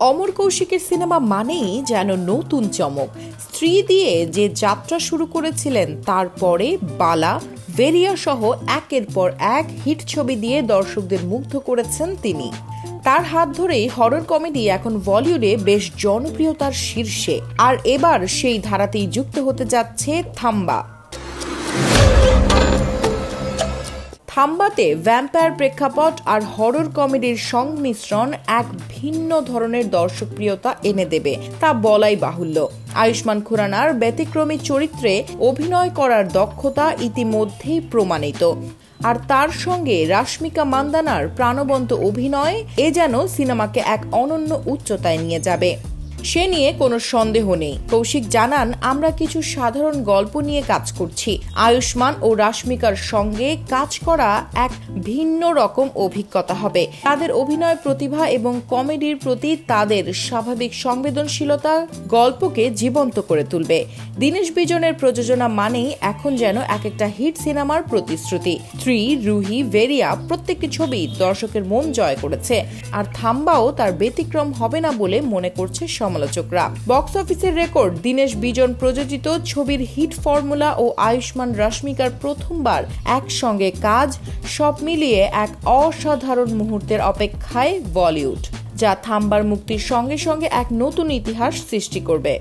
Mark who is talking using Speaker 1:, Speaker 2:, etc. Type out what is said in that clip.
Speaker 1: অমর কৌশিকের cinema মানেই যেন নতুন চমক। স্ত্রী দিয়ে যে যাত্রা শুরু করেছিলেন, তারপরে বালা, ভেরিয়া সহ একের পর এক হিট ছবি দিয়ে দর্শকদের মুগ্ধ করেছেন তিনি। তার হাত ধরেই হরর কমেডি এখন বলিউডে বেশ জনপ্রিয়তার শীর্ষে। আর এবার সেই ধারাতেই যুক্ত হতে যাচ্ছে থাম্বা। থাম্বাতে ভ্যাম্পায়ার প্রেক্ষাপট আর হরর কমেডির সংমিশ্রণ এক ভিন্ন ধরনের দর্শকপ্রিয়তা এনে দেবে, তা বলাই বাহুল্য। আয়ুষ্মান খুরানার ব্যতিক্রমী চরিত্রে অভিনয় করার দক্ষতা ইতিমধ্যেই প্রমাণিত, আর তার সঙ্গে রাশমিকা মান্দানার প্রাণবন্ত অভিনয় যেন সিনেমাকে এক অনন্য উচ্চতায় নিয়ে যাবে। সে নিয়ে কোনো সন্দেহ নেই। কৌশিক জানান, আমরা কিছু সাধারণ গল্প নিয়ে কাজ করছি। আয়ুষ্মান ও রাশমিকার সঙ্গে কাজ করা এক ভিন্ন রকম অভিজ্ঞতা হবে। তাদের অভিনয় প্রতিভা এবং কমেডির প্রতি তাদের স্বাভাবিক সংবেদনশীলতা গল্পকে জীবন্ত করে তুলবে। দীনেশ বিজনের প্রযোজনা মানেই এখন যেন এক একটা হিট সিনেমার প্রতিশ্রুতি। স্ত্রী, রুহি, ভেরিয়া প্রত্যেকটি ছবি দর্শকের মন জয় করেছে, আর থাম্বাও তার ব্যতিক্রম হবে না বলে মনে করছে সমালোচকরা। বক্স অফিসের রেকর্ড, দীনেশ বিজন প্রযোজিত ছবির হিট ফর্মুলা ও আয়ুষ্মান রাশমিকার প্রথমবার একসঙ্গে কাজ, সব মিলিয়ে এক অসাধারণ মুহূর্তের অপেক্ষায় বলিউড, যা থাম্বার মুক্তির সঙ্গে সঙ্গে এক নতুন ইতিহাস সৃষ্টি করবে।